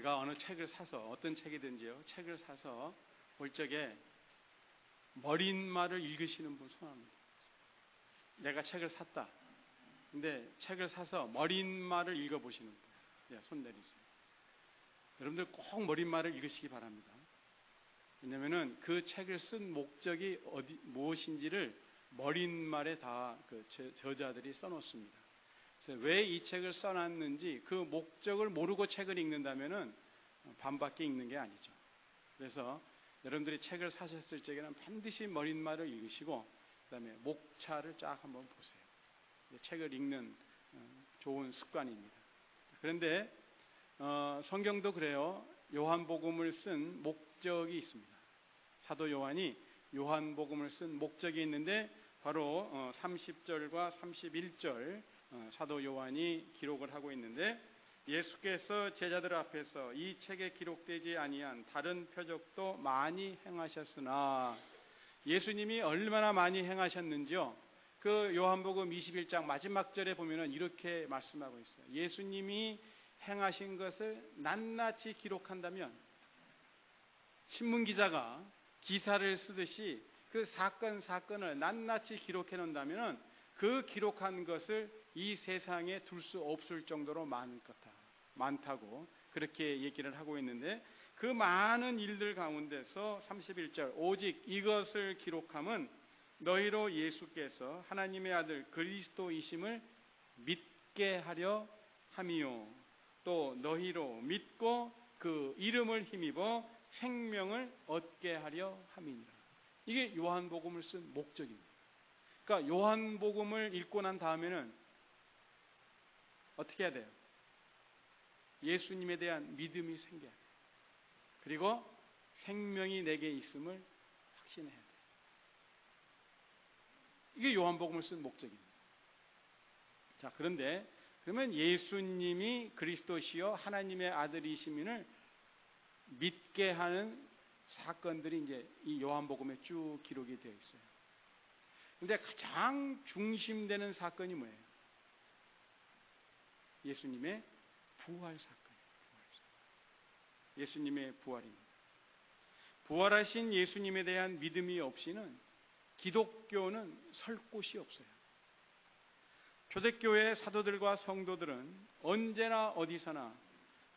내가 어느 책을 사서, 어떤 책이든지요, 책을 사서 볼 적에 머릿말을 읽으시는 분 손합니다. 내가 책을 샀다. 근데 책을 사서 머릿말을 읽어보시는 분, 손 내리세요. 여러분들 꼭 머릿말을 읽으시기 바랍니다. 왜냐면은 그 책을 쓴 목적이 무엇인지를 머릿말에 다 그 저자들이 써놓습니다. 왜 이 책을 써놨는지 그 목적을 모르고 책을 읽는다면은 반밖에 읽는 게 아니죠. 그래서 여러분들이 책을 사셨을 적에는 반드시 머릿말을 읽으시고 그다음에 목차를 쫙 한번 보세요. 책을 읽는 좋은 습관입니다. 그런데 성경도 그래요. 요한복음을 쓴 목적이 있습니다. 사도 요한이 요한복음을 쓴 목적이 있는데 바로 30절과 31절 사도 요한이 기록을 하고 있는데, 예수께서 제자들 앞에서 이 책에 기록되지 아니한 다른 표적도 많이 행하셨으나, 예수님이 얼마나 많이 행하셨는지요, 그 요한복음 21장 마지막 절에 보면은 이렇게 말씀하고 있어요. 예수님이 행하신 것을 낱낱이 기록한다면, 신문기자가 기사를 쓰듯이 그 사건을 낱낱이 기록해 놓는다면 그 기록한 것을 이 세상에 둘 수 없을 정도로 많다고 그렇게 얘기를 하고 있는데, 그 많은 일들 가운데서 31절 오직 이것을 기록함은 너희로 예수께서 하나님의 아들 그리스도이심을 믿게 하려 함이요 또 너희로 믿고 그 이름을 힘입어 생명을 얻게 하려 함이니라. 이게 요한복음을 쓴 목적입니다. 그러니까 요한복음을 읽고 난 다음에는 어떻게 해야 돼요? 예수님에 대한 믿음이 생겨야 돼요. 그리고 생명이 내게 있음을 확신해야 돼요. 이게 요한복음을 쓴 목적입니다. 자, 그런데 그러면 예수님이 그리스도시요 하나님의 아들이심을 믿게 하는 사건들이 이제 이 요한복음에 쭉 기록이 되어 있어요. 그런데 가장 중심되는 사건이 뭐예요? 예수님의 부활 사건이에요. 예수님의 부활입니다. 부활하신 예수님에 대한 믿음이 없이는 기독교는 설 곳이 없어요. 초대교회 사도들과 성도들은 언제나 어디서나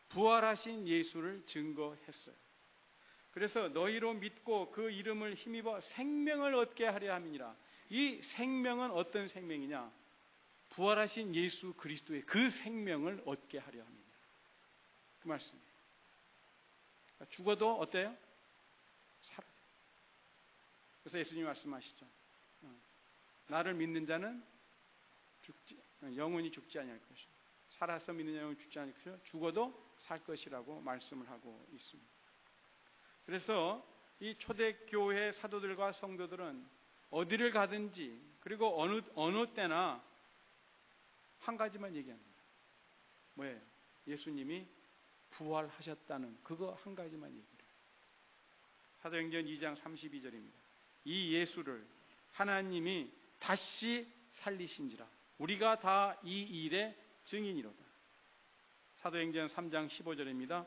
부활하신 예수를 증거했어요. 그래서 너희로 믿고 그 이름을 힘입어 생명을 얻게 하려 함이니라. 이 생명은 어떤 생명이냐? 부활하신 예수 그리스도의 그 생명을 얻게 하려 합니다. 그 말씀이에요. 죽어도 어때요? 살아요. 그래서 예수님이 말씀하시죠. 나를 믿는 자는 영원히 죽지 아니할 것이요 살아서 믿는 자는 죽지 않을 것이요 죽어도 살 것이라고 말씀을 하고 있습니다. 그래서 이 초대교회 사도들과 성도들은 어디를 가든지 그리고 어느 때나 한 가지만 얘기합니다. 뭐예요? 예수님이 부활하셨다는 그거 한 가지만 얘기해요. 사도행전 2장 32절입니다. 이 예수를 하나님이 다시 살리신지라 우리가 다 이 일의 증인이로다. 사도행전 3장 15절입니다.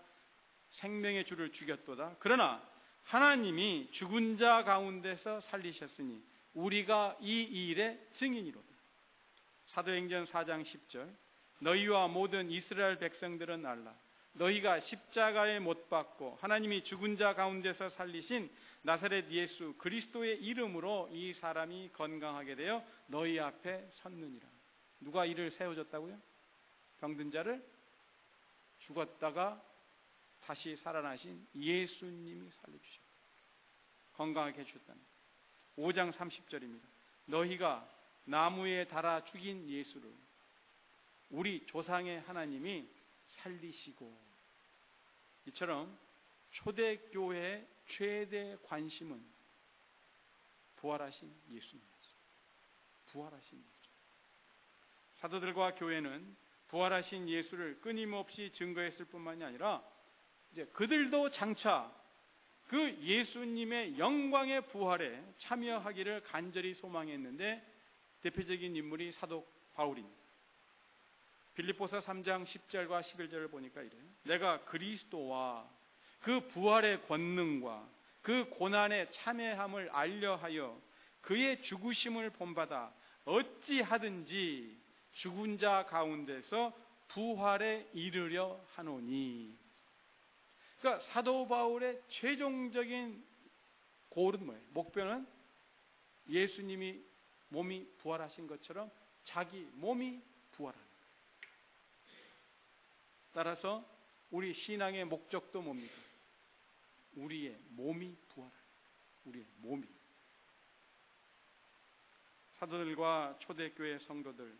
생명의 주를 죽였도다. 그러나 하나님이 죽은 자 가운데서 살리셨으니 우리가 이 일의 증인이로다. 사도행전 4장 10절 너희와 모든 이스라엘 백성들은 알라. 너희가 십자가에 못 박고 하나님이 죽은 자 가운데서 살리신 나사렛 예수 그리스도의 이름으로 이 사람이 건강하게 되어 너희 앞에 섰느니라. 누가 이를 세워줬다고요? 병든 자를 죽었다가 다시 살아나신 예수님이 살려주셨다. 건강하게 해주셨다는 5장 30절입니다. 너희가 나무에 달아 죽인 예수를 우리 조상의 하나님이 살리시고. 이처럼 초대교회의 최대 관심은 부활하신 예수님이었어요. 부활하신 예수. 사도들과 교회는 부활하신 예수를 끊임없이 증거했을 뿐만이 아니라 이제 그들도 장차 그 예수님의 영광의 부활에 참여하기를 간절히 소망했는데 대표적인 인물이 사도 바울입니다. 빌립보서 3장 10절과 11절을 보니까 이래요. 내가 그리스도와 그 부활의 권능과 그 고난의 참회함을 알려하여 그의 죽으심을 본받아 어찌하든지 죽은 자 가운데서 부활에 이르려 하노니. 그러니까 사도 바울의 최종적인 골은 뭐예요? 목표는 예수님이 몸이 부활하신 것처럼 자기 몸이 부활하는 거예요. 따라서 우리 신앙의 목적도 뭡니까? 우리의 몸이 부활하는 거예요. 우리의 몸이. 사도들과 초대교회 성도들,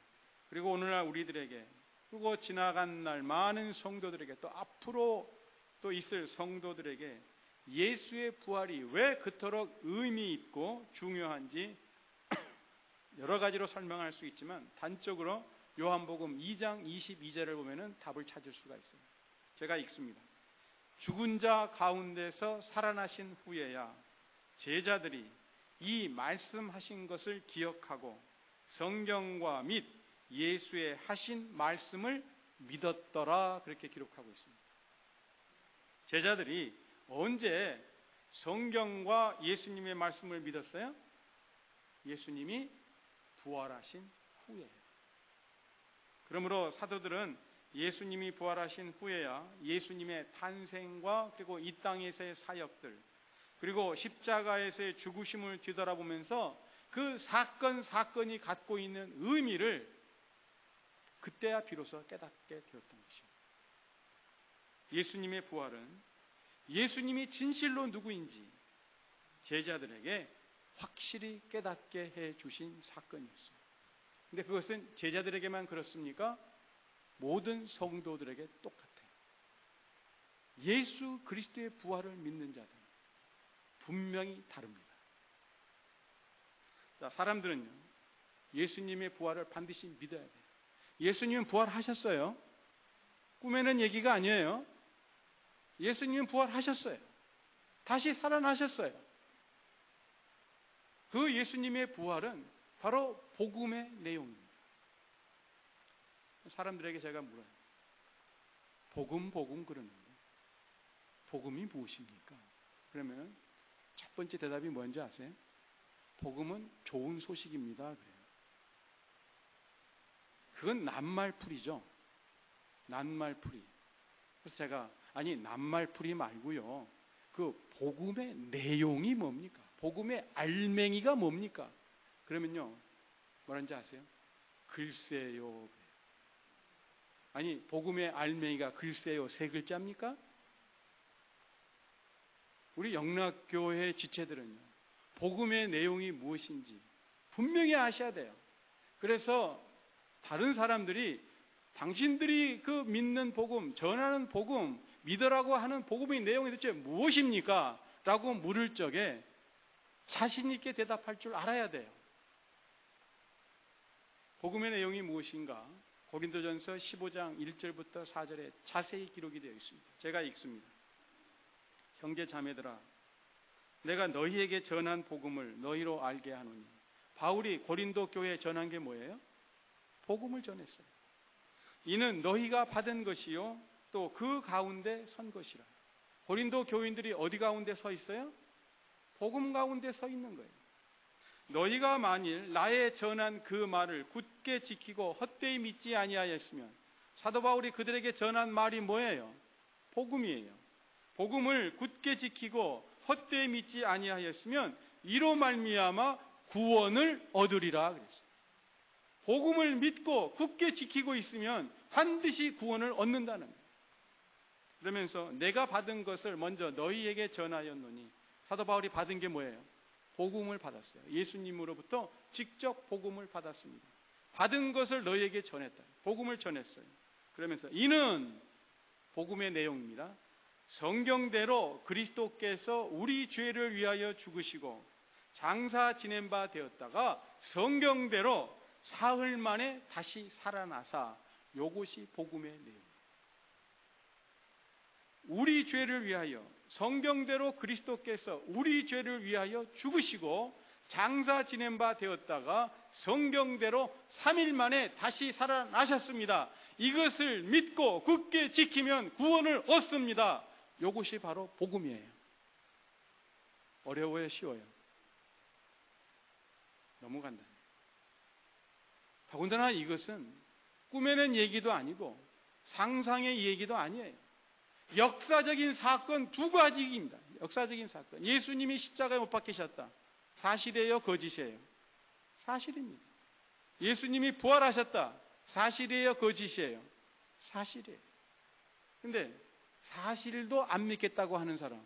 그리고 오늘날 우리들에게, 그리고 지나간 날 많은 성도들에게, 또 앞으로 또 있을 성도들에게 예수의 부활이 왜 그토록 의미 있고 중요한지 여러 가지로 설명할 수 있지만 단적으로 요한복음 2장 22절을 보면은 답을 찾을 수가 있어요. 제가 읽습니다. 죽은 자 가운데서 살아나신 후에야 제자들이 이 말씀하신 것을 기억하고 성경과 및 예수의 하신 말씀을 믿었더라, 그렇게 기록하고 있습니다. 제자들이 언제 성경과 예수님의 말씀을 믿었어요? 예수님이 부활하신 후에요. 그러므로 사도들은 예수님이 부활하신 후에야 예수님의 탄생과 그리고 이 땅에서의 사역들, 그리고 십자가에서의 죽으심을 뒤돌아보면서 그 사건이 갖고 있는 의미를 그때야 비로소 깨닫게 되었던 것입니다. 예수님의 부활은 예수님이 진실로 누구인지 제자들에게 확실히 깨닫게 해 주신 사건이었어요. 근데 그것은 제자들에게만 그렇습니까? 모든 성도들에게 똑같아요. 예수 그리스도의 부활을 믿는 자들은 분명히 다릅니다. 자, 사람들은요, 예수님의 부활을 반드시 믿어야 돼요. 예수님은 부활하셨어요. 꿈에는 얘기가 아니에요. 예수님은 부활하셨어요. 다시 살아나셨어요. 그 예수님의 부활은 바로 복음의 내용입니다. 사람들에게 제가 물어요. 복음 그러는데 복음이 무엇입니까? 그러면 첫 번째 대답이 뭔지 아세요? 복음은 좋은 소식입니다. 그래요. 그건 낱말풀이죠. 낱말풀이. 그래서 제가 낱말풀이 말고요, 그 복음의 내용이 뭡니까? 복음의 알맹이가 뭡니까? 그러면요, 뭐라는지 아세요? 글쎄요. 복음의 알맹이가 글쎄요 세 글자입니까? 우리 영락교회 지체들은요, 복음의 내용이 무엇인지 분명히 아셔야 돼요. 그래서 다른 사람들이 당신들이 그 믿는 복음, 전하는 복음, 믿으라고 하는 복음의 내용이 대체 무엇입니까? 라고 물을 적에 자신 있게 대답할 줄 알아야 돼요. 복음의 내용이 무엇인가? 고린도전서 15장 1절부터 4절에 자세히 기록이 되어 있습니다. 제가 읽습니다. 형제 자매들아, 내가 너희에게 전한 복음을 너희로 알게 하노니. 바울이 고린도 교회에 전한 게 뭐예요? 복음을 전했어요. 이는 너희가 받은 것이요 또 그 가운데 선 것이라. 고린도 교인들이 어디 가운데 서 있어요? 복음 가운데 서 있는 거예요. 너희가 만일 나의 전한 그 말을 굳게 지키고 헛되이 믿지 아니하였으면, 사도 바울이 그들에게 전한 말이 뭐예요? 복음이에요. 복음을 굳게 지키고 헛되이 믿지 아니하였으면 이로 말미암아 구원을 얻으리라 그랬어요. 복음을 믿고 굳게 지키고 있으면 반드시 구원을 얻는다는 거예요. 그러면서 내가 받은 것을 먼저 너희에게 전하였노니, 사도 바울이 받은 게 뭐예요? 복음을 받았어요. 예수님으로부터 직접 복음을 받았습니다. 받은 것을 너희에게 전했다. 복음을 전했어요. 그러면서 이는 복음의 내용입니다. 성경대로 그리스도께서 우리 죄를 위하여 죽으시고 장사 지낸 바 되었다가 성경대로 사흘 만에 다시 살아나사, 요것이 복음의 내용입니다. 우리 죄를 위하여, 성경대로 그리스도께서 우리 죄를 위하여 죽으시고 장사 지낸 바 되었다가 성경대로 3일 만에 다시 살아나셨습니다. 이것을 믿고 굳게 지키면 구원을 얻습니다. 이것이 바로 복음이에요. 어려워요, 쉬워요? 너무 간단해요. 더군다나 이것은 꾸며낸 얘기도 아니고 상상의 얘기도 아니에요. 역사적인 사건 두 가지입니다. 역사적인 사건. 예수님이 십자가에 못 박히셨다. 사실이에요, 거짓이에요? 사실입니다. 예수님이 부활하셨다. 사실이에요, 거짓이에요? 사실이에요. 근데 사실도 안 믿겠다고 하는 사람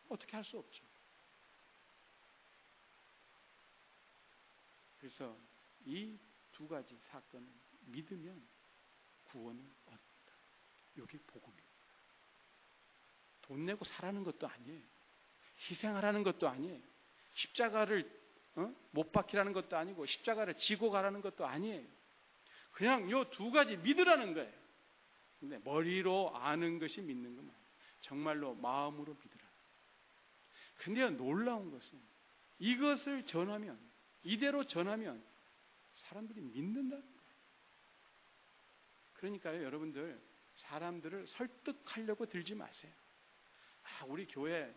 어떻게 할 수 없죠. 그래서 이 두 가지 사건을 믿으면 구원을 얻는다. 이게 복음입니다. 돈 내고 사라는 것도 아니에요. 희생하라는 것도 아니에요. 십자가를 못 박히라는 것도 아니고 십자가를 지고 가라는 것도 아니에요. 그냥 이 두 가지 믿으라는 거예요. 근데 머리로 아는 것이 믿는 것만 정말로 마음으로 믿으라. 근데 놀라운 것은 이것을 전하면, 이대로 전하면 사람들이 믿는다는 거예요. 그러니까요, 여러분들 사람들을 설득하려고 들지 마세요. 우리 교회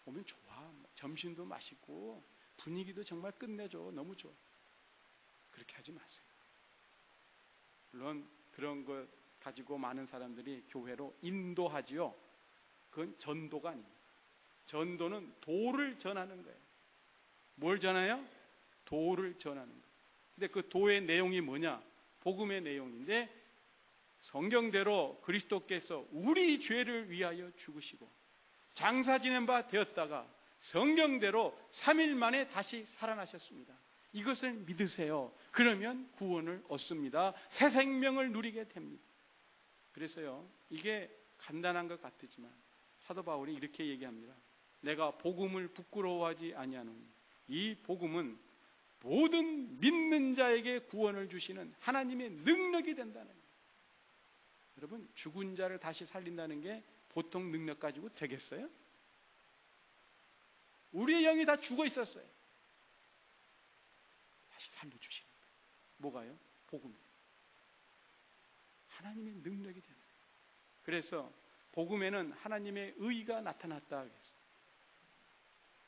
오면 좋아. 점심도 맛있고 분위기도 정말 끝내줘. 너무 좋아. 그렇게 하지 마세요. 물론 그런 것 가지고 많은 사람들이 교회로 인도하지요. 그건 전도가 아닙니다. 전도는 도를 전하는 거예요. 뭘 전해요? 도를 전하는 거예요. 근데 그 도의 내용이 뭐냐? 복음의 내용인데 성경대로 그리스도께서 우리 죄를 위하여 죽으시고 장사 지낸 바 되었다가 성경대로 3일 만에 다시 살아나셨습니다. 이것을 믿으세요. 그러면 구원을 얻습니다. 새 생명을 누리게 됩니다. 그래서요, 이게 간단한 것 같지만 사도 바울이 이렇게 얘기합니다. 내가 복음을 부끄러워하지 아니하노니 이 복음은 모든 믿는 자에게 구원을 주시는 하나님의 능력이 된다는 거예요. 여러분, 죽은 자를 다시 살린다는 게 보통 능력 가지고 되겠어요? 우리의 영이 다 죽어 있었어요. 다시 살려주시는 거예요. 뭐가요? 복음이에요. 하나님의 능력이 되는 거예요. 그래서 복음에는 하나님의 의가 나타났다 그랬어요.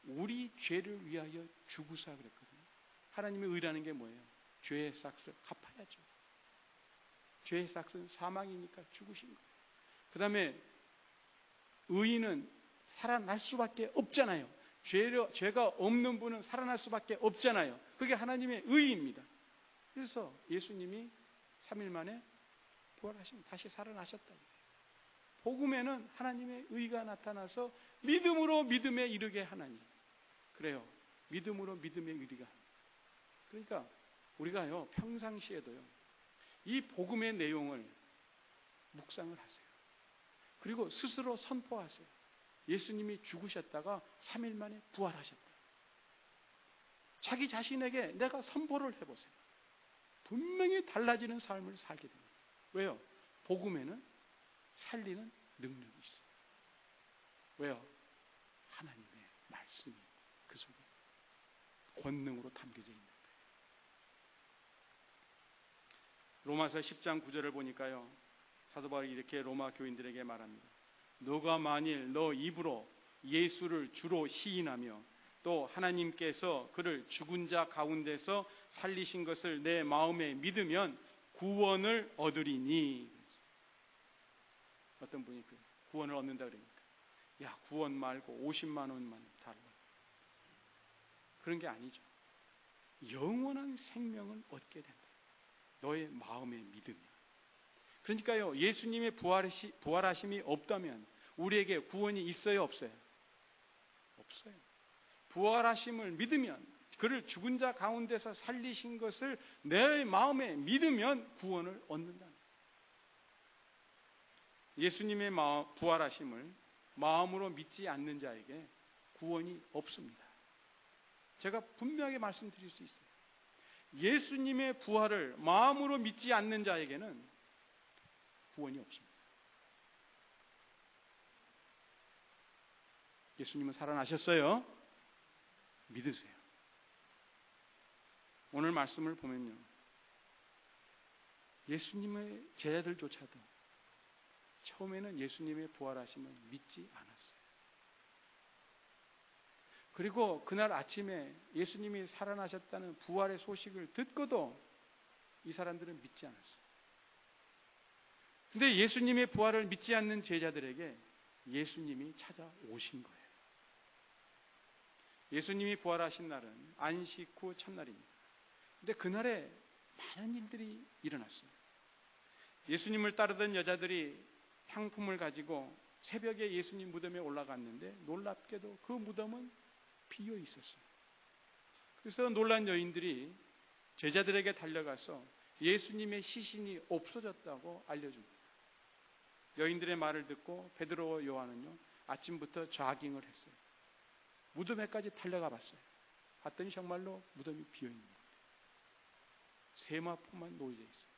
우리 죄를 위하여 죽으사 그랬거든요. 하나님의 의라는 게 뭐예요? 죄의 삭을 갚아야죠. 죄의 삭은 사망이니까 죽으신 거예요. 그 다음에 의인은 살아날 수밖에 없잖아요. 죄가 없는 분은 살아날 수밖에 없잖아요. 그게 하나님의 의입니다. 그래서 예수님이 3일 만에 부활하시면 다시 살아나셨다. 복음에는 하나님의 의가 나타나서 믿음으로 믿음에 이르게 하나니. 그래요. 믿음으로 믿음에 이르게 하나니. 그러니까 우리가요, 평상시에도요, 이 복음의 내용을 묵상을 하세요. 그리고 스스로 선포하세요. 예수님이 죽으셨다가 3일 만에 부활하셨다. 자기 자신에게 내가 선포를 해보세요. 분명히 달라지는 삶을 살게 됩니다. 왜요? 복음에는 살리는 능력이 있어요. 왜요? 하나님의 말씀이 그 속에 권능으로 담겨져 있는 거예요. 로마서 10장 9절을 보니까요, 사도 바울이 이렇게 로마 교인들에게 말합니다. 너가 만일 너 입으로 예수를 주로 시인하며 또 하나님께서 그를 죽은 자 가운데서 살리신 것을 내 마음에 믿으면 구원을 얻으리니. 어떤 분이 구원을 얻는다 그러니까, 야, 구원 말고 50만 원만 달라. 그런 게 아니죠. 영원한 생명을 얻게 된다. 너의 마음의 믿음이. 그러니까요, 예수님의 부활하심이 없다면 우리에게 구원이 있어요, 없어요? 없어요. 부활하심을 믿으면, 그를 죽은 자 가운데서 살리신 것을 내 마음에 믿으면 구원을 얻는다. 예수님의 부활하심을 마음으로 믿지 않는 자에게 구원이 없습니다. 제가 분명하게 말씀드릴 수 있어요. 예수님의 부활을 마음으로 믿지 않는 자에게는 구원이 없습니다. 예수님은 살아나셨어요. 믿으세요. 오늘 말씀을 보면요, 예수님의 제자들조차도 처음에는 예수님의 부활하심을 믿지 않았어요. 그리고 그날 아침에 예수님이 살아나셨다는 부활의 소식을 듣고도 이 사람들은 믿지 않았어요. 근데 예수님의 부활을 믿지 않는 제자들에게 예수님이 찾아오신 거예요. 예수님이 부활하신 날은 안식 후 첫날입니다. 근데 그날에 많은 일들이 일어났어요. 예수님을 따르던 여자들이 향품을 가지고 새벽에 예수님 무덤에 올라갔는데 놀랍게도 그 무덤은 비어 있었어요. 그래서 놀란 여인들이 제자들에게 달려가서 예수님의 시신이 없어졌다고 알려줍니다. 여인들의 말을 듣고 베드로와 요한은요, 아침부터 조깅을 했어요. 무덤에까지 달려가 봤어요. 봤더니 정말로 무덤이 비어 있는 거예요. 세마포만 놓여져 있어요.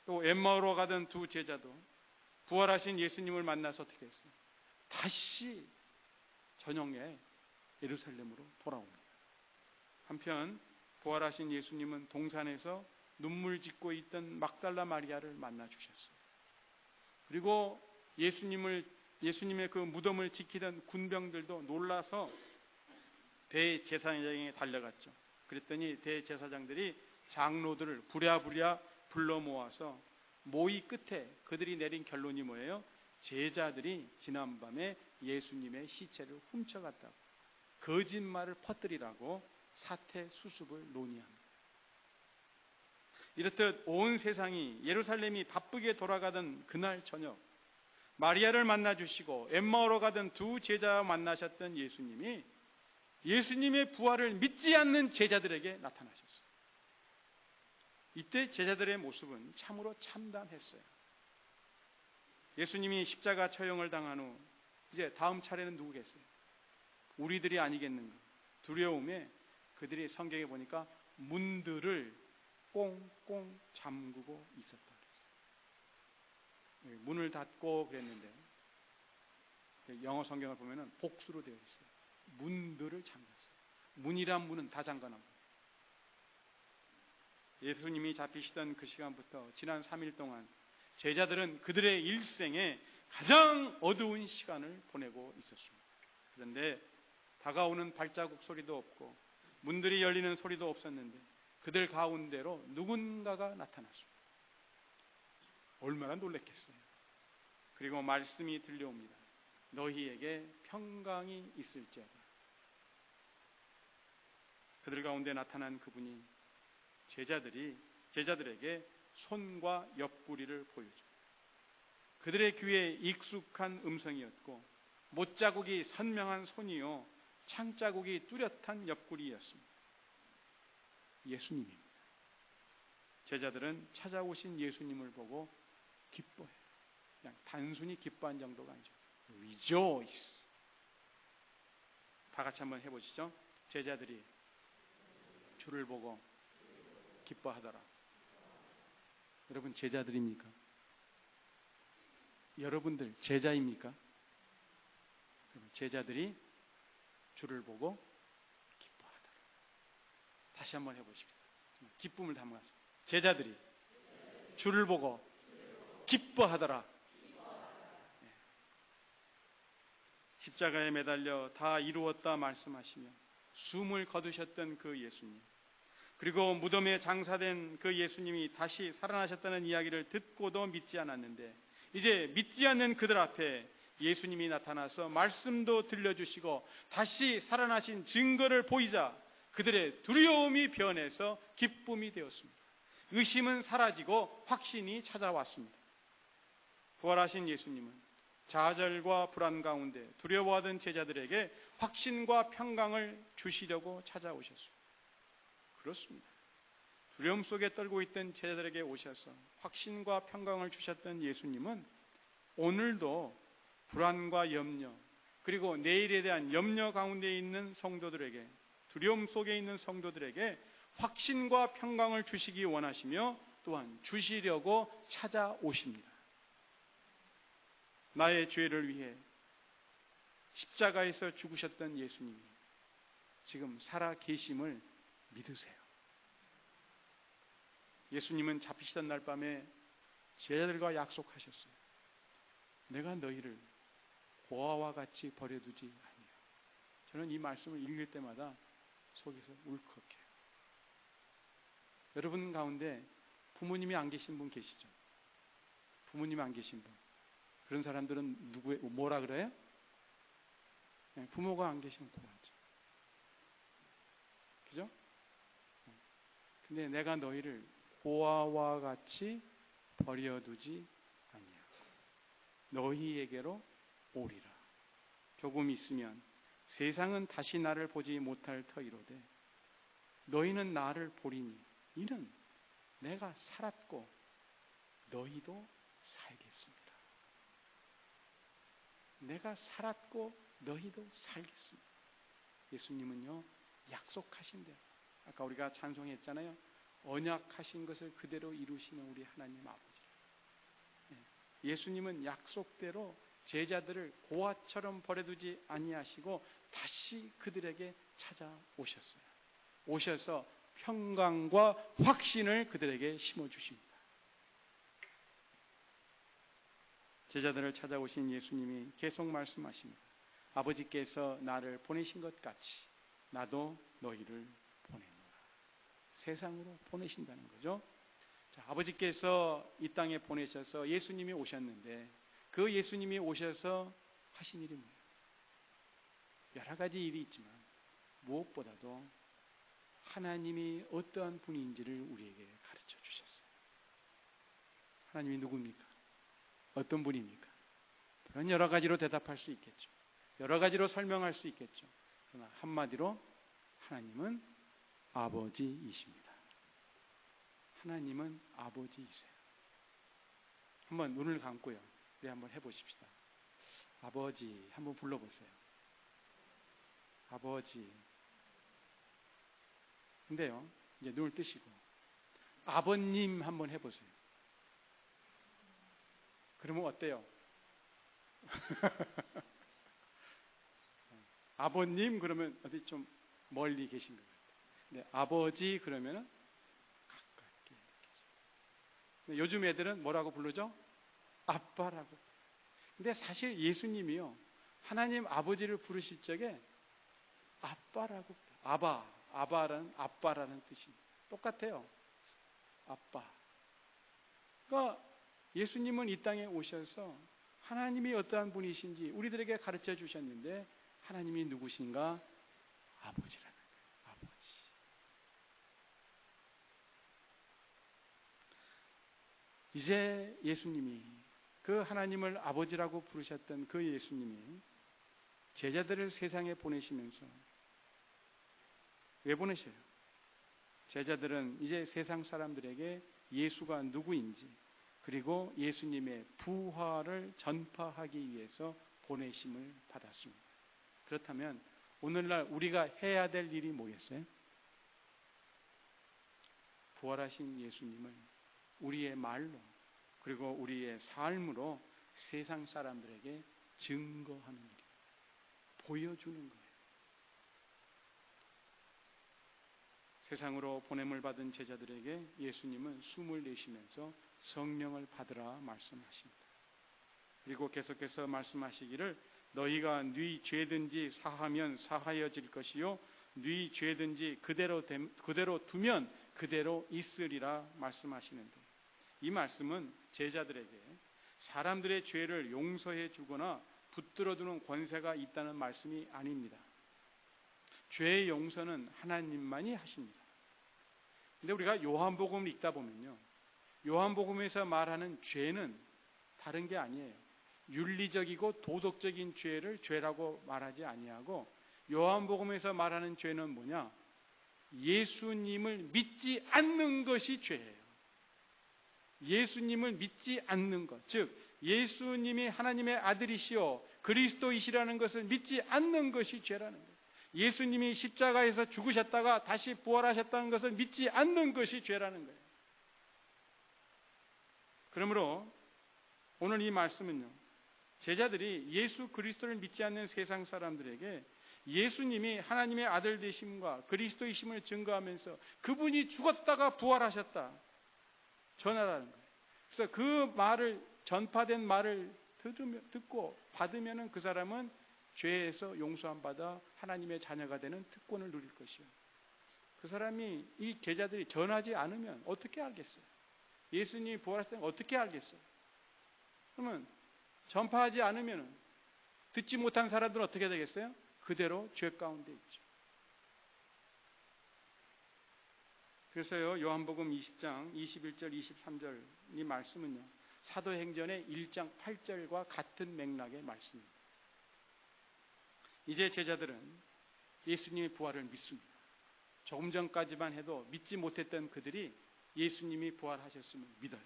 또 엠마오로 가던 두 제자도 부활하신 예수님을 만나서 어떻게 했어요? 다시 저녁에 예루살렘으로 돌아옵니다. 한편 부활하신 예수님은 동산에서 눈물 짓고 있던 막달라 마리아를 만나 주셨어요. 그리고 예수님의 그 무덤을 지키던 군병들도 놀라서 대제사장에게 달려갔죠. 그랬더니 대제사장들이 장로들을 부랴부랴 불러 모아서 모의 끝에 그들이 내린 결론이 뭐예요? 제자들이 지난밤에 예수님의 시체를 훔쳐갔다고 거짓말을 퍼뜨리라고 사태 수습을 논의합니다. 이렇듯 온 세상이 예루살렘이 바쁘게 돌아가던 그날 저녁, 마리아를 만나주시고 엠마오로 가던 두 제자와 만나셨던 예수님이 예수님의 부활을 믿지 않는 제자들에게 나타나셨어요. 이때 제자들의 모습은 참으로 참담했어요. 예수님이 십자가 처형을 당한 후 이제 다음 차례는 누구겠어요? 우리들이 아니겠는가? 두려움에 그들이 성경에 보니까 문들을 꽁꽁 잠그고 있었다 그랬어요. 문을 닫고 그랬는데 영어 성경을 보면은 복수로 되어 있어요. 문들을 잠갔어요. 문이란 문은 다 잠가놨고. 예수님이 잡히시던 그 시간부터 지난 3일 동안 제자들은 그들의 일생에 가장 어두운 시간을 보내고 있었습니다. 그런데 다가오는 발자국 소리도 없고 문들이 열리는 소리도 없었는데 그들 가운데로 누군가가 나타났습니다. 얼마나 놀랐겠어요. 그리고 말씀이 들려옵니다. 너희에게 평강이 있을지어다. 그들 가운데 나타난 그분이 제자들에게 손과 옆구리를 보여줍니다. 그들의 귀에 익숙한 음성이었고 못자국이 선명한 손이요 창자국이 뚜렷한 옆구리였습니다. 예수님입니다. 제자들은 찾아오신 예수님을 보고 기뻐해요. 그냥 단순히 기뻐한 정도가 아니죠. Rejoice. 다 같이 한번 해보시죠. 제자들이 주를 보고 기뻐하더라. 여러분 제자들입니까? 여러분들 제자입니까? 제자들이 주를 보고 기뻐하더라. 다시 한번 해보십시오. 기쁨을 담아서 제자들이 주를 보고 기뻐하더라. 네. 십자가에 매달려 다 이루었다 말씀하시며 숨을 거두셨던 그 예수님, 그리고 무덤에 장사된 그 예수님이 다시 살아나셨다는 이야기를 듣고도 믿지 않았는데 이제 믿지 않는 그들 앞에 예수님이 나타나서 말씀도 들려주시고 다시 살아나신 증거를 보이자 그들의 두려움이 변해서 기쁨이 되었습니다. 의심은 사라지고 확신이 찾아왔습니다. 부활하신 예수님은 좌절과 불안 가운데 두려워하던 제자들에게 확신과 평강을 주시려고 찾아오셨습니다. 그렇습니다. 두려움 속에 떨고 있던 제자들에게 오셔서 확신과 평강을 주셨던 예수님은 오늘도 불안과 염려, 그리고 내일에 대한 염려 가운데 있는 성도들에게, 두려움 속에 있는 성도들에게 확신과 평강을 주시기 원하시며 또한 주시려고 찾아오십니다. 나의 죄를 위해 십자가에서 죽으셨던 예수님이 지금 살아 계심을 믿으세요. 예수님은 잡히시던 날 밤에 제자들과 약속하셨어요. 내가 너희를 고아와 같이 버려두지 아니야. 저는 이 말씀을 읽을 때마다 속에서 울컥해요. 여러분 가운데 부모님이 안 계신 분 계시죠? 부모님이 안 계신 분. 그런 사람들은 뭐라 그래요? 부모가 안 계시면 고아죠. 그죠? 근데 내가 너희를 고아와 같이 버려두지 아니야. 너희에게로 오리라. 조금 있으면 세상은 다시 나를 보지 못할 터이로되 너희는 나를 보리니 이는 내가 살았고 너희도 살겠습니다. 내가 살았고 너희도 살겠습니다. 예수님은요, 약속하신 대로, 아까 우리가 찬송했잖아요. 언약하신 것을 그대로 이루시는 우리 하나님 아버지. 예수님은 약속대로 제자들을 고아처럼 버려두지 아니하시고 다시 그들에게 찾아오셨어요. 오셔서 평강과 확신을 그들에게 심어주십니다. 제자들을 찾아오신 예수님이 계속 말씀하십니다. 아버지께서 나를 보내신 것 같이 나도 너희를 보내노라. 세상으로 보내신다는 거죠. 자, 아버지께서 이 땅에 보내셔서 예수님이 오셨는데 그 예수님이 오셔서 하신 일이 뭐예요? 여러 가지 일이 있지만 무엇보다도 하나님이 어떠한 분인지를 우리에게 가르쳐 주셨어요. 하나님이 누굽니까? 어떤 분입니까? 그런 여러 가지로 대답할 수 있겠죠. 여러 가지로 설명할 수 있겠죠. 그러나 한마디로 하나님은 아버지이십니다. 하나님은 아버지이세요. 한번 눈을 감고요. 우리 한번 해보십시다. 아버지 한번 불러보세요. 아버지. 근데요, 이제 눈을 뜨시고 아버님 한번 해보세요. 그러면 어때요? 아버님 그러면 어디 좀 멀리 계신 것 같아요. 근데 아버지 그러면은 가깝게 계세요. 요즘 애들은 뭐라고 부르죠? 아빠라고. 근데 사실 예수님이요, 하나님 아버지를 부르실 적에 아빠라고, 아빠라는 뜻입니다. 똑같아요. 아빠. 그러니까 예수님은 이 땅에 오셔서 하나님이 어떠한 분이신지 우리들에게 가르쳐 주셨는데 하나님이 누구신가? 아버지라는 거예요. 아버지. 이제 예수님이 그 하나님을 아버지라고 부르셨던 그 예수님이 제자들을 세상에 보내시면서 왜 보내셔요? 제자들은 이제 세상 사람들에게 예수가 누구인지 그리고 예수님의 부활을 전파하기 위해서 보내심을 받았습니다. 그렇다면 오늘날 우리가 해야 될 일이 뭐겠어요? 부활하신 예수님을 우리의 말로 그리고 우리의 삶으로 세상 사람들에게 증거하는 일, 보여주는 거예요. 세상으로 보냄을 받은 제자들에게 예수님은 숨을 내쉬면서 성령을 받으라 말씀하십니다. 그리고 계속해서 말씀하시기를 너희가 네 죄든지 사하면 사하여질 것이요 네 죄든지 그대로 두면 그대로 있으리라 말씀하시는데, 이 말씀은 제자들에게 사람들의 죄를 용서해 주거나 붙들어 두는 권세가 있다는 말씀이 아닙니다. 죄의 용서는 하나님만이 하십니다. 근데 우리가 요한복음을 읽다 보면요, 요한복음에서 말하는 죄는 다른 게 아니에요. 윤리적이고 도덕적인 죄를 죄라고 말하지 아니하고 요한복음에서 말하는 죄는 뭐냐? 예수님을 믿지 않는 것이 죄예요. 예수님을 믿지 않는 것, 즉 예수님이 하나님의 아들이시오 그리스도이시라는 것을 믿지 않는 것이 죄라는 거예요. 예수님이 십자가에서 죽으셨다가 다시 부활하셨다는 것을 믿지 않는 것이 죄라는 거예요. 그러므로 오늘 이 말씀은요, 제자들이 예수 그리스도를 믿지 않는 세상 사람들에게 예수님이 하나님의 아들 되심과 그리스도이심을 증거하면서 그분이 죽었다가 부활하셨다 전하라는 거예요. 그래서 그 말을, 전파된 말을 듣고 받으면 그 사람은 죄에서 용서함 받아 하나님의 자녀가 되는 특권을 누릴 것이요. 그 사람이, 이 제자들이 전하지 않으면 어떻게 알겠어요? 예수님이 부활하셨다는 걸 어떻게 알겠어요? 그러면 전파하지 않으면 듣지 못한 사람들은 어떻게 되겠어요? 그대로 죄 가운데 있죠. 그래서요, 요한복음 20장 21절 23절 이 말씀은요, 사도행전의 1장 8절과 같은 맥락의 말씀입니다. 이제 제자들은 예수님의 부활을 믿습니다. 조금 전까지만 해도 믿지 못했던 그들이 예수님이 부활하셨음을 믿어요.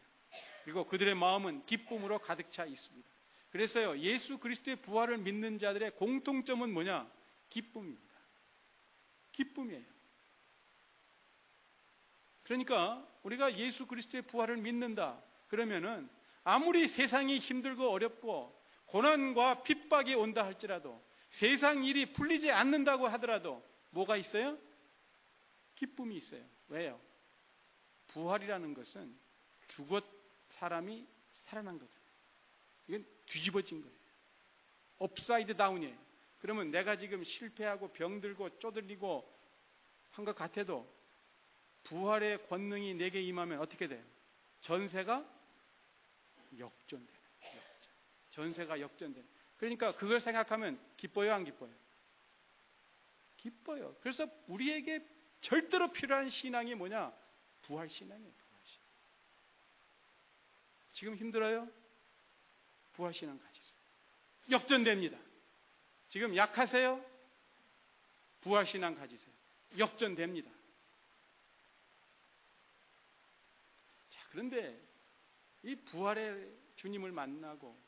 그리고 그들의 마음은 기쁨으로 가득 차 있습니다. 그래서요, 예수 그리스도의 부활을 믿는 자들의 공통점은 뭐냐? 기쁨입니다. 기쁨이에요. 그러니까 우리가 예수 그리스도의 부활을 믿는다 그러면은 아무리 세상이 힘들고 어렵고 고난과 핍박이 온다 할지라도, 세상 일이 풀리지 않는다고 하더라도 뭐가 있어요? 기쁨이 있어요. 왜요? 부활이라는 것은 죽었 사람이 살아난 거죠. 이건 뒤집어진 거예요. 업사이드 다운이에요. 그러면 내가 지금 실패하고 병들고 쪼들리고 한 것 같아도 부활의 권능이 내게 임하면 어떻게 돼요? 전세가 역전돼요. 전세가 역전돼요. 그러니까 그걸 생각하면 기뻐요, 안 기뻐요? 기뻐요. 그래서 우리에게 절대로 필요한 신앙이 뭐냐? 부활 신앙이에요. 부활 신앙. 지금 힘들어요? 부활 신앙 가지세요. 역전됩니다. 지금 약하세요? 부활 신앙 가지세요. 역전됩니다. 자, 그런데 이 부활의 주님을 만나고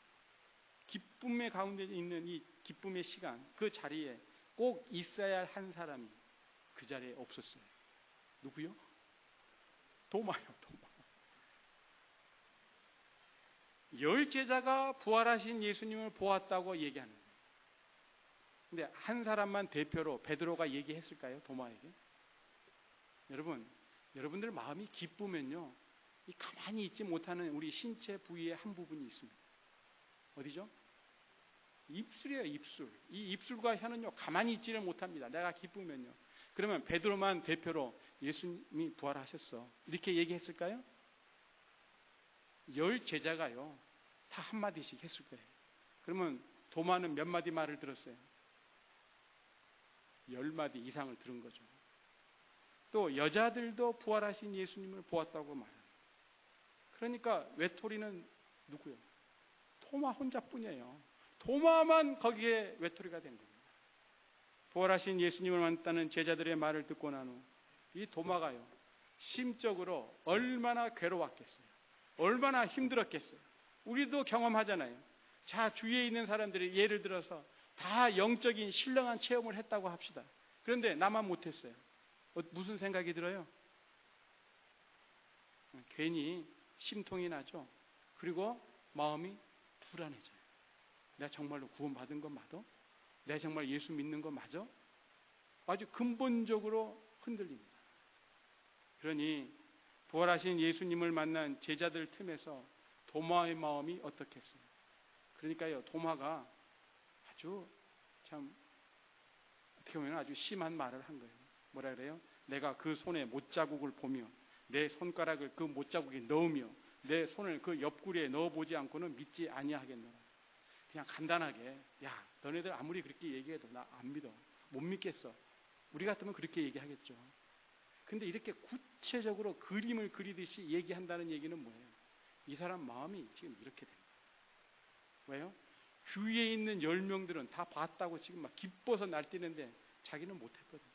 기쁨의 가운데 있는 이 기쁨의 시간, 그 자리에 꼭 있어야 할 한 사람이 그 자리에 없었어요. 누구요? 도마요, 도마. 10 제자가 부활하신 예수님을 보았다고 얘기하는 거예요. 근데 한 사람만 대표로 베드로가 얘기했을까요? 도마에게? 여러분, 여러분들 마음이 기쁘면요, 이 가만히 있지 못하는 우리 신체 부위의 한 부분이 있습니다. 어디죠? 입술이에요, 입술. 이 입술과 혀는요, 가만히 있지를 못합니다. 내가 기쁘면요. 그러면 베드로만 대표로 예수님이 부활하셨어, 이렇게 얘기했을까요? 10 제자가요, 다 한마디씩 했을 거예요. 그러면 도마는 몇 마디 말을 들었어요? 10마디 이상을 들은 거죠. 또 여자들도 부활하신 예수님을 보았다고 말합니다. 그러니까 외톨이는 누구요? 도마 혼자뿐이에요. 도마만 거기에 외톨이가 된 겁니다. 부활하신 예수님을 만났다는 제자들의 말을 듣고 난 후 이 도마가요, 심적으로 얼마나 괴로웠겠어요. 얼마나 힘들었겠어요. 우리도 경험하잖아요. 자, 주위에 있는 사람들이 예를 들어서 다 영적인 신령한 체험을 했다고 합시다. 그런데 나만 못했어요. 무슨 생각이 들어요? 괜히 심통이 나죠. 그리고 마음이 불안해져요. 내가 정말로 구원받은 건 맞아? 내가 정말 예수 믿는 건 맞아? 아주 근본적으로 흔들립니다. 그러니 부활하신 예수님을 만난 제자들 틈에서 도마의 마음이 어떻겠어요? 그러니까요, 도마가 아주 참 어떻게 보면 아주 심한 말을 한 거예요. 뭐라 그래요? 내가 그 손에 못자국을 보며 내 손가락을 그 못자국에 넣으며 내 손을 그 옆구리에 넣어보지 않고는 믿지 아니하겠노라. 그냥 간단하게, 야, 너네들 아무리 그렇게 얘기해도 나 안 믿어. 못 믿겠어. 우리 같으면 그렇게 얘기하겠죠. 근데 이렇게 구체적으로 그림을 그리듯이 얘기한다는 얘기는 뭐예요? 이 사람 마음이 지금 이렇게 됩니다. 왜요? 주위에 있는 10명들은 다 봤다고 지금 막 기뻐서 날뛰는데 자기는 못했거든.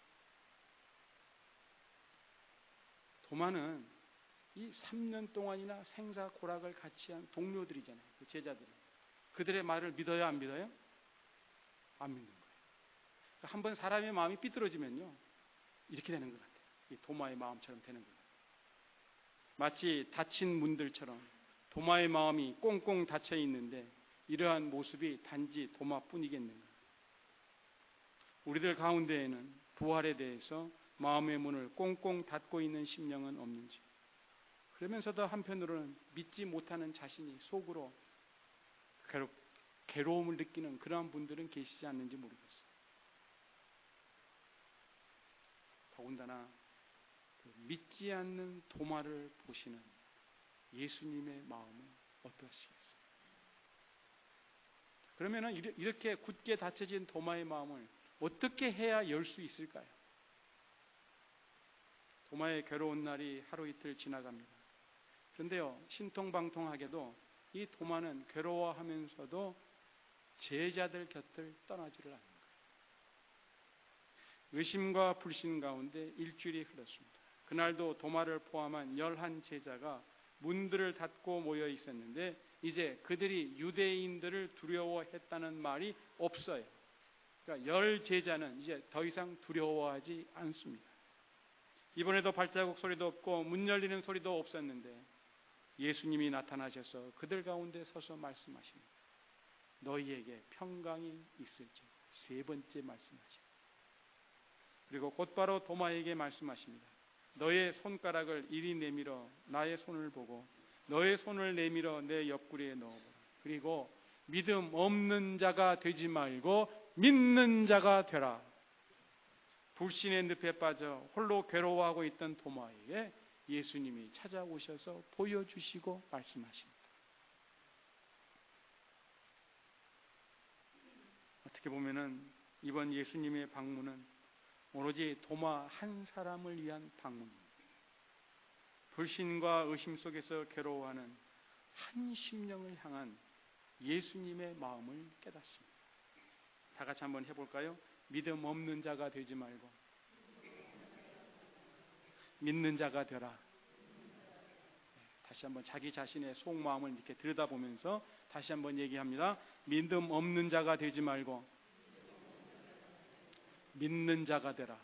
도마는 이 3년 동안이나 생사고락을 같이 한 동료들이잖아요. 그 제자들은. 그들의 말을 믿어요, 안 믿어요? 안 믿는 거예요. 한번 사람의 마음이 삐뚤어지면요, 이렇게 되는 것 같아요. 이 도마의 마음처럼 되는 거예요. 마치 닫힌 문들처럼 도마의 마음이 꽁꽁 닫혀 있는데 이러한 모습이 단지 도마뿐이겠는가. 우리들 가운데에는 부활에 대해서 마음의 문을 꽁꽁 닫고 있는 심령은 없는지, 그러면서도 한편으로는 믿지 못하는 자신이 속으로 괴로움을 느끼는 그러한 분들은 계시지 않는지 모르겠어요. 더군다나 믿지 않는 도마를 보시는 예수님의 마음은 어떠시겠어요? 그러면은 이렇게 굳게 닫혀진 도마의 마음을 어떻게 해야 열 수 있을까요? 도마의 괴로운 날이 하루 이틀 지나갑니다. 그런데요, 신통방통하게도 이 도마는 괴로워하면서도 제자들 곁을 떠나지를 않는 거예요. 의심과 불신 가운데 일주일이 흘렀습니다. 그날도 도마를 포함한 11제자가 문들을 닫고 모여 있었는데 이제 그들이 유대인들을 두려워했다는 말이 없어요. 그러니까 10제자는 이제 더 이상 두려워하지 않습니다. 이번에도 발자국 소리도 없고 문 열리는 소리도 없었는데 예수님이 나타나셔서 그들 가운데 서서 말씀하십니다. 너희에게 평강이 있을지. 3번째 말씀하십니다. 그리고 곧바로 도마에게 말씀하십니다. 너의 손가락을 이리 내밀어 나의 손을 보고 너의 손을 내밀어 내 옆구리에 넣어보라. 그리고 믿음 없는 자가 되지 말고 믿는 자가 되라. 불신의 늪에 빠져 홀로 괴로워하고 있던 도마에게 예수님이 찾아오셔서 보여주시고 말씀하십니다. 어떻게 보면은 이번 예수님의 방문은 오로지 도마 한 사람을 위한 방문입니다. 불신과 의심 속에서 괴로워하는 한 심령을 향한 예수님의 마음을 깨닫습니다. 다 같이 한번 해볼까요? 믿음 없는 자가 되지 말고 믿는 자가 되라. 다시 한번 자기 자신의 속마음을 이렇게 들여다보면서 다시 한번 얘기합니다. 믿음 없는 자가 되지 말고 믿는 자가 되라.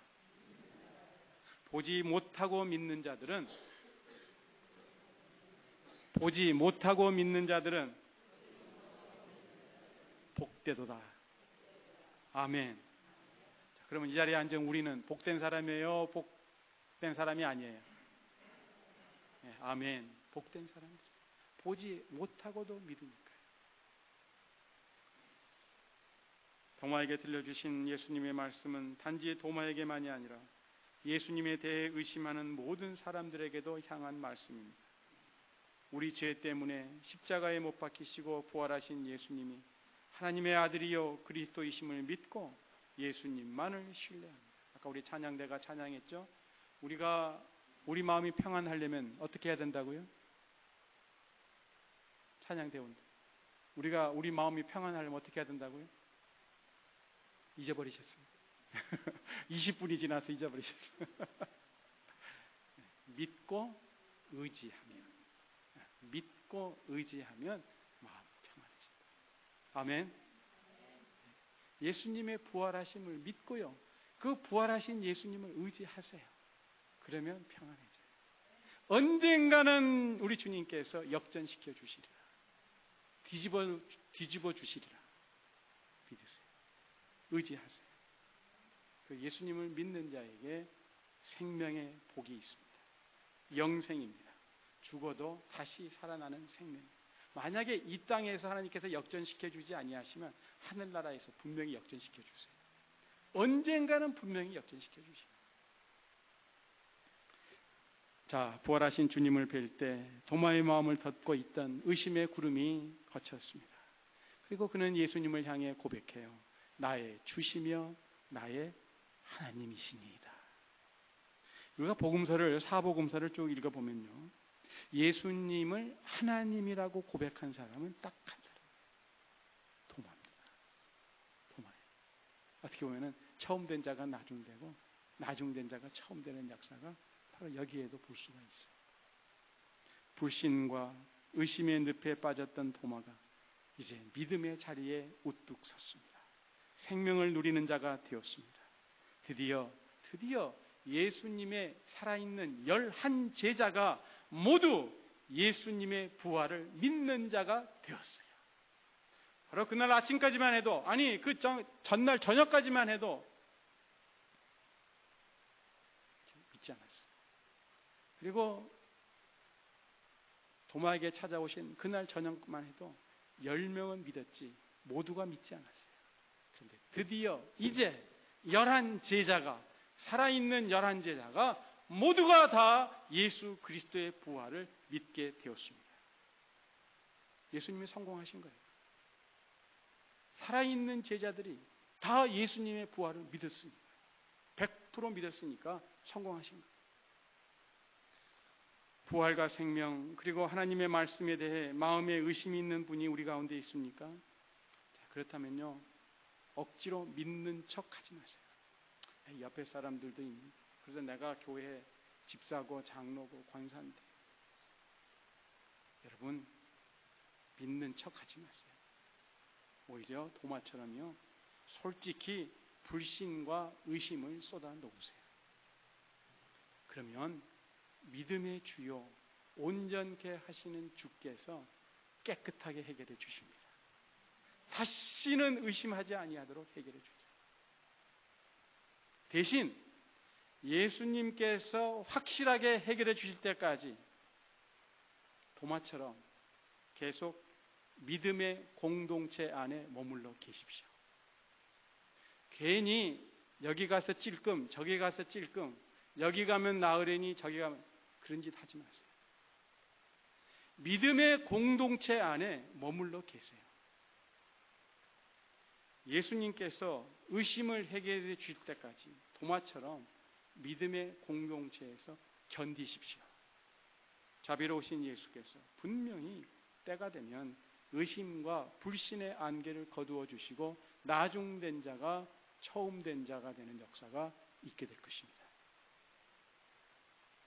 보지 못하고 믿는 자들은 복되도다. 아멘. 자, 그러면 이 자리에 앉은 우리는 복된 사람이에요? 복된 사람이 아니에요? 네, 아멘. 복된 사람이죠. 보지 못하고도 믿으니까요. 도마에게 들려주신 예수님의 말씀은 단지 도마에게만이 아니라 예수님에 대해 의심하는 모든 사람들에게도 향한 말씀입니다. 우리 죄 때문에 십자가에 못 박히시고 부활하신 예수님이 하나님의 아들이요 그리스도이심을 믿고 예수님만을 신뢰합니다. 아까 우리 찬양대가 찬양했죠? 우리 마음이 평안하려면 어떻게 해야 된다고요? 찬양대원들. 우리 마음이 평안하려면 어떻게 해야 된다고요? 잊어버리셨습니다. 20분이 지나서 잊어버리셨어요. 믿고 의지하면 마음 평안해진다. 아멘. 예수님의 부활하심을 믿고요. 그 부활하신 예수님을 의지하세요. 그러면 평안해져요. 언젠가는 우리 주님께서 역전시켜 주시리라. 뒤집어 주시리라. 믿으세요. 의지하세요. 그 예수님을 믿는 자에게 생명의 복이 있습니다. 영생입니다. 죽어도 다시 살아나는 생명. 만약에 이 땅에서 하나님께서 역전시켜 주지 아니하시면 하늘나라에서 분명히 역전시켜 주세요. 언젠가는 분명히 역전시켜 주십니다. 자, 부활하신 주님을 뵐 때 도마의 마음을 덮고 있던 의심의 구름이 거쳤습니다. 그리고 그는 예수님을 향해 고백해요. 나의 주시며 나의 하나님이시니이다. 우리가 사복음서를 쭉 읽어보면요, 예수님을 하나님이라고 고백한 사람은 딱 한 사람, 도마입니다. 도마예요. 어떻게 보면은 처음 된 자가 나중되고 나중된 자가 처음 되는 역사가 바로 여기에도 볼 수가 있어요. 불신과 의심의 늪에 빠졌던 도마가 이제 믿음의 자리에 우뚝 섰습니다. 생명을 누리는 자가 되었습니다. 드디어 예수님의 살아있는 11제자가 모두 예수님의 부활을 믿는 자가 되었어요. 바로 그날 아침까지만 해도, 아니 그 전날 저녁까지만 해도 그리고 도마에게 찾아오신 그날 저녁만 해도 10명은 믿었지 모두가 믿지 않았어요. 그런데 드디어 이제 11제자가, 살아있는 11제자가 모두가 다 예수 그리스도의 부활을 믿게 되었습니다. 예수님이 성공하신 거예요. 살아있는 제자들이 다 예수님의 부활을 믿었습니다. 100% 믿었으니까 성공하신 거예요. 부활과 생명, 그리고 하나님의 말씀에 대해 마음에 의심이 있는 분이 우리 가운데 있습니까? 그렇다면요, 억지로 믿는 척 하지 마세요. 옆에 사람들도 있는데, 그래서 내가 교회 집사고 장로고 권사인데, 여러분 믿는 척 하지 마세요. 오히려 도마처럼요, 솔직히 불신과 의심을 쏟아 놓으세요. 그러면 믿음의 주요 온전케 하시는 주께서 깨끗하게 해결해 주십니다. 다시는 의심하지 아니하도록 해결해 주세요. 대신 예수님께서 확실하게 해결해 주실 때까지 도마처럼 계속 믿음의 공동체 안에 머물러 계십시오. 괜히 여기 가서 찔끔 저기 가서 찔끔, 여기 가면 나으려니 저기 가면, 그런 짓 하지 마세요. 믿음의 공동체 안에 머물러 계세요. 예수님께서 의심을 해결해 주실 때까지 도마처럼 믿음의 공동체에서 견디십시오. 자비로우신 예수께서 분명히 때가 되면 의심과 불신의 안개를 거두어 주시고 나중된 자가 처음된 자가 되는 역사가 있게 될 것입니다.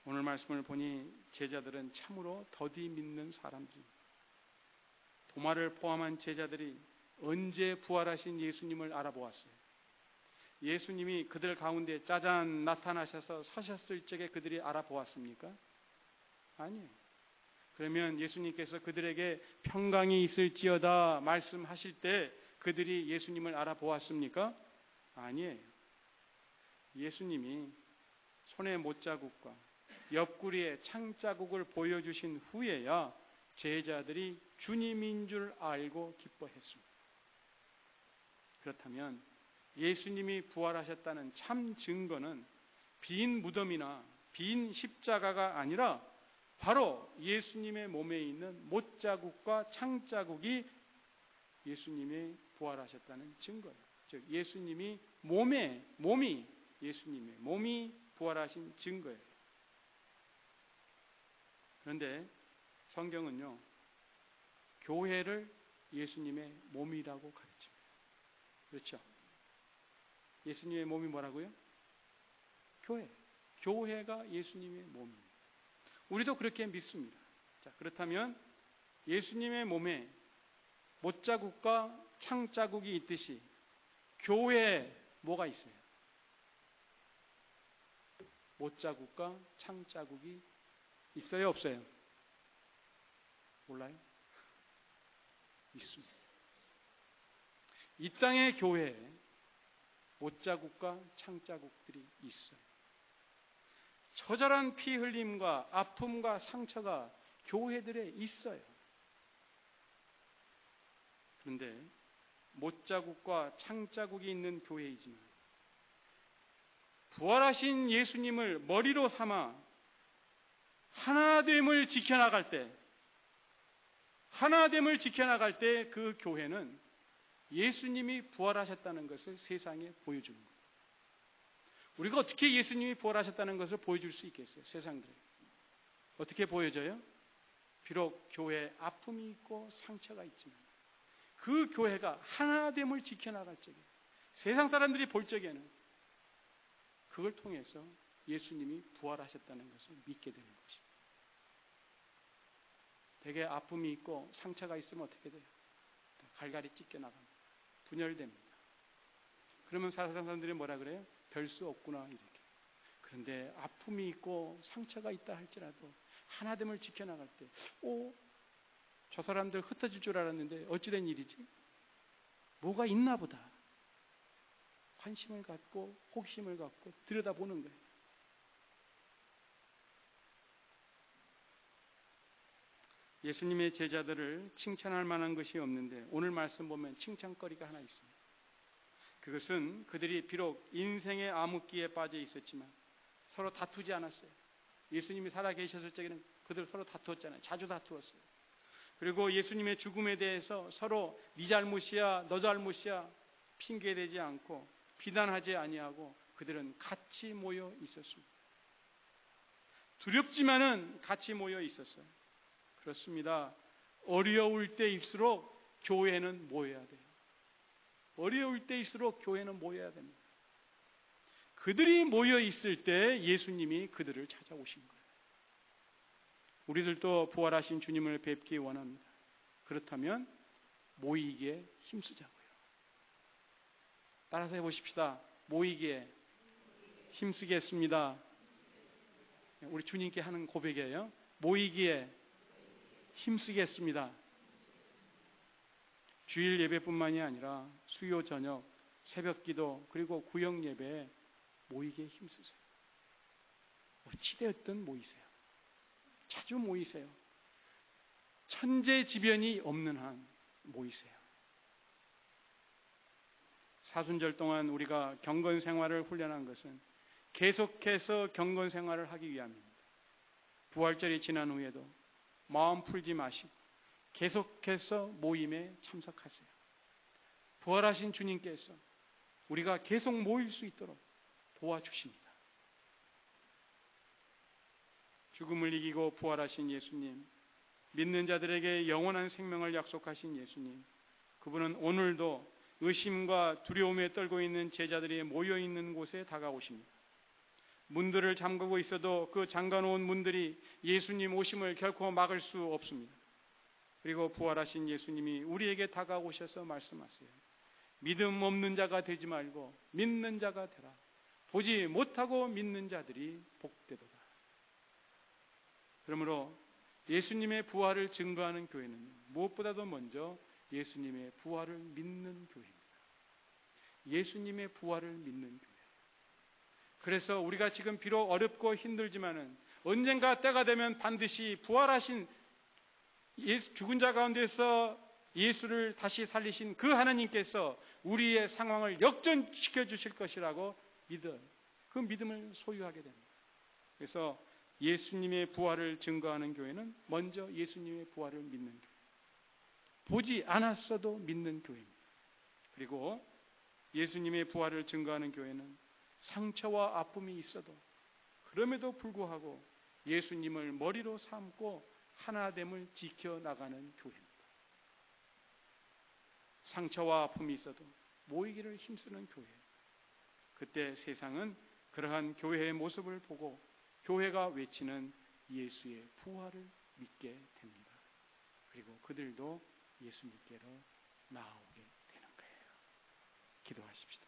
오늘 말씀을 보니 제자들은 참으로 더디 믿는 사람들입니다. 도마를 포함한 제자들이 언제 부활하신 예수님을 알아보았어요. 예수님이 그들 가운데 짜잔 나타나셔서 서셨을 적에 그들이 알아보았습니까? 아니에요. 그러면 예수님께서 그들에게 평강이 있을지어다 말씀하실 때 그들이 예수님을 알아보았습니까? 아니에요. 예수님이 손의 못자국과 옆구리에 창자국을 보여주신 후에야 제자들이 주님인 줄 알고 기뻐했습니다. 그렇다면 예수님이 부활하셨다는 참 증거는 빈 무덤이나 빈 십자가가 아니라 바로 예수님의 몸에 있는 못자국과 창자국이 예수님이 부활하셨다는 증거예요. 즉 예수님이 예수님의 몸이 부활하신 증거예요. 그런데 성경은요, 교회를 예수님의 몸이라고 가르칩니다. 그렇죠? 예수님의 몸이 뭐라고요? 교회가 예수님의 몸입니다. 우리도 그렇게 믿습니다. 자, 그렇다면 예수님의 몸에 못자국과 창자국이 있듯이 교회에 뭐가 있어요? 못자국과 창자국이 있어요, 없어요? 몰라요? 있습니다. 이 땅의 교회에 못자국과 창자국들이 있어요. 처절한 피 흘림과 아픔과 상처가 교회들에 있어요. 그런데 못자국과 창자국이 있는 교회이지만 부활하신 예수님을 머리로 삼아 하나됨을 지켜나갈 때 그 교회는 예수님이 부활하셨다는 것을 세상에 보여주는 거예요. 우리가 어떻게 예수님이 부활하셨다는 것을 보여줄 수 있겠어요? 세상들에 어떻게 보여져요? 비록 교회에 아픔이 있고 상처가 있지만 그 교회가 하나됨을 지켜나갈 적에, 세상 사람들이 볼 적에는 그걸 통해서 예수님이 부활하셨다는 것을 믿게 되는 것입니다. 되게 아픔이 있고 상처가 있으면 어떻게 돼요? 갈갈이 찢겨나갑니다. 분열됩니다. 그러면 세상 사람들이 뭐라 그래요? 별 수 없구나, 이렇게. 그런데 아픔이 있고 상처가 있다 할지라도 하나됨을 지켜나갈 때, 저 사람들 흩어질 줄 알았는데 어찌된 일이지? 뭐가 있나 보다. 관심을 갖고 호기심을 갖고 들여다보는 거예요. 예수님의 제자들을 칭찬할 만한 것이 없는데 오늘 말씀 보면 칭찬거리가 하나 있습니다. 그것은 그들이 비록 인생의 암흑기에 빠져 있었지만 서로 다투지 않았어요. 예수님이 살아계셨을 적에는 그들 서로 다투었잖아요. 자주 다투었어요. 그리고 예수님의 죽음에 대해서 서로 네 잘못이야 너 잘못이야 핑계대지 않고 비난하지 아니하고 그들은 같이 모여 있었습니다. 두렵지만은 같이 모여 있었어요. 그렇습니다. 어려울 때일수록 교회는 모여야 돼요. 어려울 때일수록 교회는 모여야 됩니다. 그들이 모여 있을 때 예수님이 그들을 찾아오신 거예요. 우리들도 부활하신 주님을 뵙기 원합니다. 그렇다면 모이기에 힘쓰자고요. 따라서 해보십시다. 모이기에 힘쓰겠습니다. 우리 주님께 하는 고백이에요. 모이기에 힘쓰겠습니다. 주일 예배뿐만이 아니라 수요 저녁, 새벽 기도 그리고 구역 예배에 모이기에 힘쓰세요. 어찌되었든 모이세요. 자주 모이세요. 천재지변이 없는 한 모이세요. 사순절 동안 우리가 경건 생활을 훈련한 것은 계속해서 경건 생활을 하기 위함입니다. 부활절이 지난 후에도 마음 풀지 마시고 계속해서 모임에 참석하세요. 부활하신 주님께서 우리가 계속 모일 수 있도록 도와주십니다. 죽음을 이기고 부활하신 예수님, 믿는 자들에게 영원한 생명을 약속하신 예수님, 그분은 오늘도 의심과 두려움에 떨고 있는 제자들이 모여있는 곳에 다가오십니다. 문들을 잠그고 있어도 그 잠가놓은 문들이 예수님 오심을 결코 막을 수 없습니다. 그리고 부활하신 예수님이 우리에게 다가오셔서 말씀하세요. 믿음 없는 자가 되지 말고 믿는 자가 되라. 보지 못하고 믿는 자들이 복되도다. 그러므로 예수님의 부활을 증거하는 교회는 무엇보다도 먼저 예수님의 부활을 믿는 교회입니다. 예수님의 부활을 믿는 교회. 그래서 우리가 지금 비록 어렵고 힘들지만은 언젠가 때가 되면 반드시 부활하신 죽은 자 가운데서 예수를 다시 살리신 그 하나님께서 우리의 상황을 역전시켜 주실 것이라고 그 믿음을 소유하게 됩니다. 그래서 예수님의 부활을 증거하는 교회는 먼저 예수님의 부활을 믿는 교회. 보지 않았어도 믿는 교회입니다. 그리고 예수님의 부활을 증거하는 교회는 상처와 아픔이 있어도 그럼에도 불구하고 예수님을 머리로 삼고 하나됨을 지켜나가는 교회입니다. 상처와 아픔이 있어도 모이기를 힘쓰는 교회. 그때 세상은 그러한 교회의 모습을 보고 교회가 외치는 예수의 부활을 믿게 됩니다. 그리고 그들도 예수님께로 나오게 되는 거예요. 기도하십시다.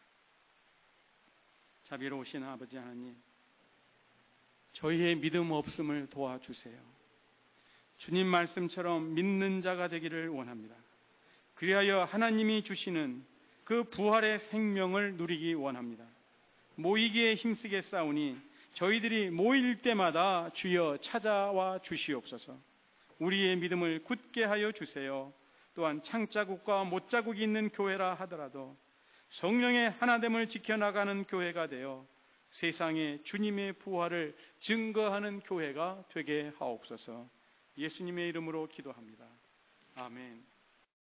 자비로우신 아버지 하나님, 저희의 믿음 없음을 도와주세요. 주님 말씀처럼 믿는 자가 되기를 원합니다. 그리하여 하나님이 주시는 그 부활의 생명을 누리기 원합니다. 모이기에 힘쓰겠사오니 저희들이 모일 때마다 주여 찾아와 주시옵소서. 우리의 믿음을 굳게 하여 주세요. 또한 창자국과 못자국이 있는 교회라 하더라도 성령의 하나됨을 지켜나가는 교회가 되어 세상에 주님의 부활을 증거하는 교회가 되게 하옵소서. 예수님의 이름으로 기도합니다. 아멘.